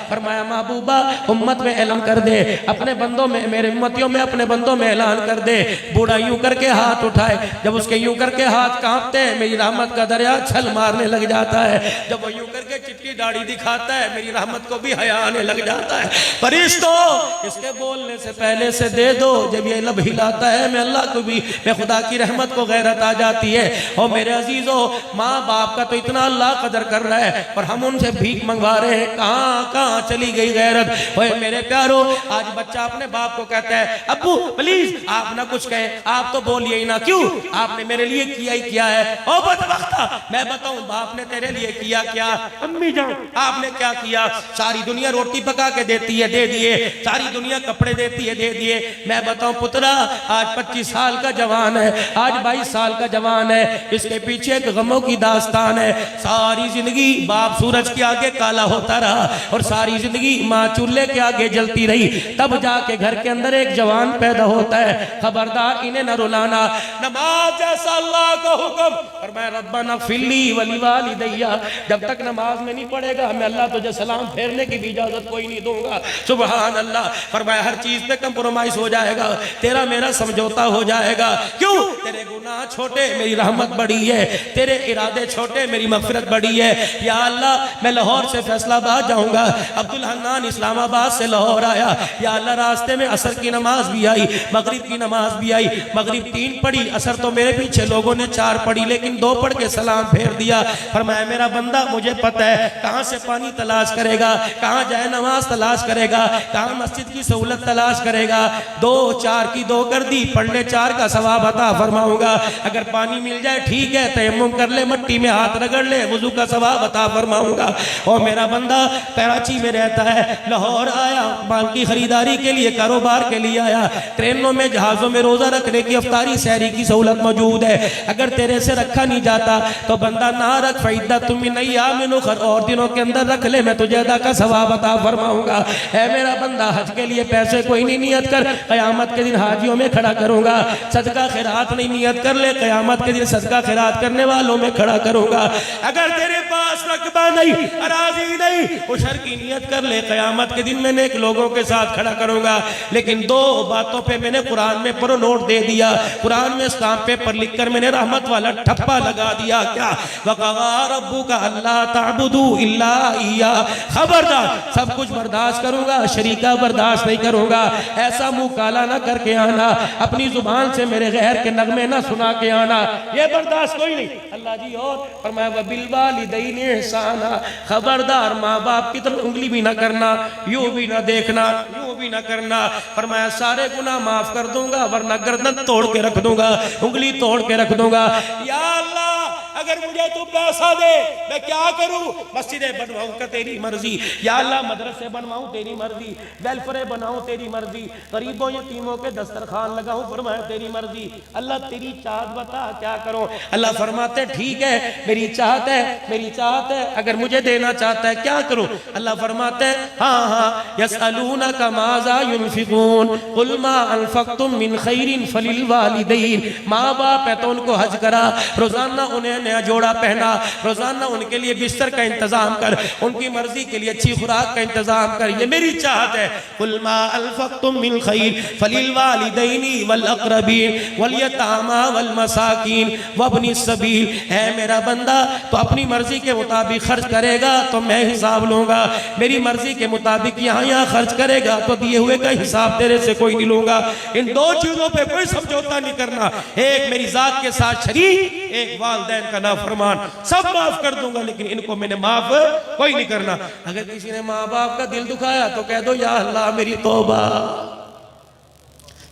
फरमाया महबूबा उम्मत में ऐलान कर दे, अपने बंदों में, मेरे उम्मतियों में, अपने बंदों में ऐलान कर दे। बूढ़ा यूं करके हाथ उठाए, जब उसके यूं करके हाथ कांपते हैं मेरी रहमत का दरिया छल मारने लग जाता है। जब वो यूं करके चिट्टी दाढ़ी दिखाता है मेरी रहमत को भी हया आने लग जाता है। फरिश्तों इसके बोलने से पहले से दे दो, जब ये लब हिलाता है मैं अल्लाह को भी, मैं खुदा की रहमत को गैरत आ जाती है। और मेरे अजीजों, माँ बाप का तो इतना अल्लाह कदर कर रहा है और हम उनसे भीख मंगवा रहे हैं, कहाँ कहाँ चली गई गैरत। ओए मेरे प्यारो, आज बच्चा अपने बाप को कहता है अब्बू प्लीज आप ना कुछ कहें, आप तो बोलिए ही ना, क्यों आपने मेरे लिए किया ही किया है। ओ बदबख्ता, मैं बताऊं बाप ने तेरे लिए किया क्या? अम्मी जान आपने क्या किया? सारी दुनिया रोटी पका के देती है, दे दिए, सारी दुनिया कपड़े देती है, दे दिए। मैं बताऊं पुत्रा, आज 25 साल का जवान है, आज 22 साल का जवान है, इसके पीछे एक गमों की दास्तान है। सारी जिंदगी बाप सूरज के आगे काला होता रहा और सारी जिंदगी माँ चूल्हे के आगे जलती रही, तब जाके घर के अंदर एक जवान पैदा होता है। खबरदार इन्हें न रुलाना, नमाज जैसा अल्लाह का हुक्म, और मैं रब्बाना फिल्ली वली वालिदैया, जब तक नमाज में नहीं पढ़ेगा मैं अल्लाह तुझे सलाम फेरने की भी इजाजत कोई नहीं दूंगा। सुभान अल्लाह। फरमाया हर चीज पे कंप्रोमाइज हो जाएगा, तेरा मेरा समझौता हो जाएगा। क्यों? तेरे गुनाह छोटे मेरी रहमत बड़ी है, तेरे इरादे छोटे मेरी मगफिरत बड़ी है। या अल्लाह मैं लाहौर से फैसलाबाद जाऊंगा, अब्दुल हन्नान इस्लामाबाद से लाहौर आया, या अल्लाह रास्ते में असर की नमाज भी आई, मगरिब की नमाज भी आई। मगरिब 3 पढ़ी, असर तो मेरे पीछे लोगों ने 4 पढ़ी, लेकिन 2 पढ़ के सलाम फेर दिया। फरमाया मेरा बंदा मुझे पता है कहां से पानी तलाश करेगा, कहां जाए नमाज तलाश करेगा, कहां मस्जिद की सहूलत तलाश करेगा। 2 4 की 2 कर दी, पढ़ने 4 का सवाब अता फरमाऊंगा। अगर पानी मिल जाए ठीक है, तयम्मुम कर ले, मट्टी में हाथ रगड़ ले, वुजू का सवाब अता फरमाऊंगा। और मेरा बंदा कराची में रहता है, लाहौर आया, माल की खरीदारी के लिए, कारोबार के लिए आया। ट्रेनों में, जहाजों में रोजा रखने की, अफ्तारी सहरी की सहूलत मौजूद है। अगर तेरे से रखा नहीं जाता तो बंदा ना रख, फैदा तुम नहीं आमिनो, और दिनों के अंदर रख ले, मैं तुझे अदा का सवाब अता फरमाऊंगा। है मेरा बंदा, हज के लिए पैसे कोई नहीं नियत कर, कयामत के दिन हाजियों में खड़ा करूंगा। सदका खैरात नहीं नियत कर ले, कयामत के दिन सदका खैरात करने वालों में खड़ा करूंगा। अगर तेरे पास रकबा नहीं, अराजी नहीं, उशर की नियत कर ले, कयामत के दिन मैंने एक लोगों के साथ खड़ा करूंगा। लेकिन 2 बातों पे मैंने कुरान में प्रो नोट दे दिया, कुरान में स्टाम्प पेपर लिखकर मैंने रहमत वाला ठप्पा लगा दिया। क्या? वक़ज़ा रब्बुका अल्ला ताबुदू इल्ला इय्या। खबरदार, सब कुछ बर्दाश्त करूंगा, शरीका बर्दाश्त नहीं करूंगा। ऐसा मुंह काला ना करके आना, अपनी जुबान से मेरे गैर के नगमे ना सुना के आना, ये बर्दाश्त कोई नहीं। अल्लाह जी और फरमाया वबिल वालिदैनि इहसाना, खबरदार माँ बाप की तरफ उंगली भी ना करना, यूं भी ना देखना, यूं भी ना करना। फरमाया सारे गुनाह माफ कर दूंगा, वरना गर्दन तोड़ के रख दूंगा, उंगली तोड़ के रख दूंगा। या अल्लाह अगर मुझे तू पैसा दे मैं क्या करूं? मस्जिदें बनवाऊं का तेरी मर्जी, या अल्लाह मदरसे बनवाऊं तेरी मर्जी, वेलफेयर बनाऊं तेरी मर्जी, गरीबों यतीमों के दस्तरखान लगाऊं, फरमाया तेरी मर्जी। अल्लाह तेरी चाहत बता क्या करूं? अल्लाह फरमाते ठीक है, मेरी चाहत है, मेरी चाहत है, अगर मुझे देना चाहता है क्या करूं? अल्लाह फरमाते हाँ हाँ, यसअलूनका माज़ा युनफिकून कुल मा अनफक्तुम मिन खैरिन फलिल वालिदैन। माँ बाप है तो उनको हज करा, रोजाना उन्हें नया जोड़ा पहना, रोजाना उनके लिए बिस्तर का इंतजाम कर, उनकी मर्जी के लिए अच्छी खुराक का इंतजाम कर, ये मेरी चाहत है। कुल मा अनफक्तुम मिन खैर फलिल वालिदैनि वल अक़रबीन वल यतामा वल मसाकीन वब्नि सबील। है मेरा बंदा तो अपनी मर्जी के मुताबिक खर्च करेगा तो मैं हिसाब लूंगा, मेरी मर्जी के मुताबिक यहाँ यहाँ खर्च करेगा तो दिए हुए का हिसाब तेरे से कोई नहीं लूंगा। इन 2 चीजों पे कोई समझौता नहीं करना, एक मेरी जात के साथ शरीक, एक वालिदैन का नाफरमान। सब माफ कर दूंगा लेकिन इनको मैंने माफ कोई नहीं करना। अगर किसी ने माँ बाप का दिल दुखाया तो कह दो या अल्लाह मेरी तौबा,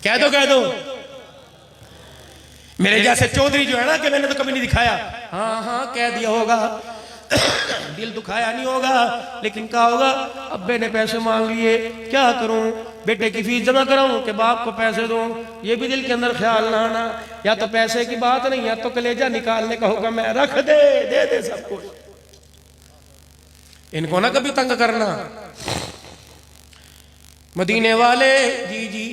कह दो मेरे जैसे चौधरी जो है ना कि मैंने तो कभी नहीं दिखाया, हाँ हाँ कह दिया होगा दिल दुखाया नहीं होगा, लेकिन क्या होगा? अब्बे ने पैसे मांग लिए, क्या करूं? बेटे की फीस जमा कराऊं कि बाप को पैसे दूं? ये भी दिल के अंदर ख्याल ना आना। या तो पैसे की बात नहीं, या तो कलेजा निकालने का होगा, मैं रख दे सब कुछ। इनको ना कभी तंग करना। मदीने वाले जी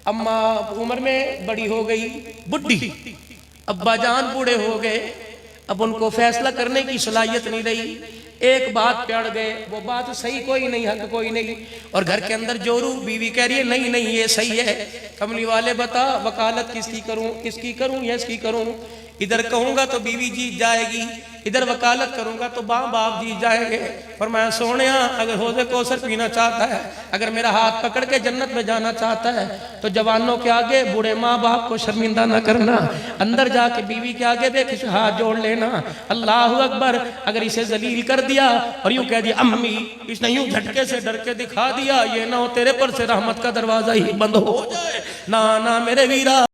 अम्मा उम्र में बड़ी हो गई, बुढ़ी, अब्बा जान बूढ़े हो गए, अब उनको फैसला करने की सलाहियत नहीं रही। एक बात पे अड़ गए, वो बात सही कोई नहीं, हक कोई नहीं। और घर के अंदर जोरू, बीवी कह रही है नहीं नहीं ये सही है। कमली वाले बता वकालत किसकी करूं, इसकी करूं या इसकी करूं? इधर कहूंगा तो बीवी जीत जाएगी, इधर वकालत करूंगा तो बाप जीत जाएंगे। पर मैं सोनिया अगर हौज़े कौसर पीना चाहता है, अगर मेरा हाथ पकड़ के जन्नत में जाना चाहता है, तो जवानों के आगे बूढ़े माँ बाप को शर्मिंदा न करना, अंदर जाके बीवी के आगे देख हाथ जोड़ लेना, अल्लाह अकबर। अगर इसे जलील कर दिया और यूं कह दिया अम्मी, इसने यूं झटके से डर के दिखा दिया, ये ना हो तेरे पर से रहमत का दरवाजा ही बंद हो जाए। ना ना मेरे वीरा।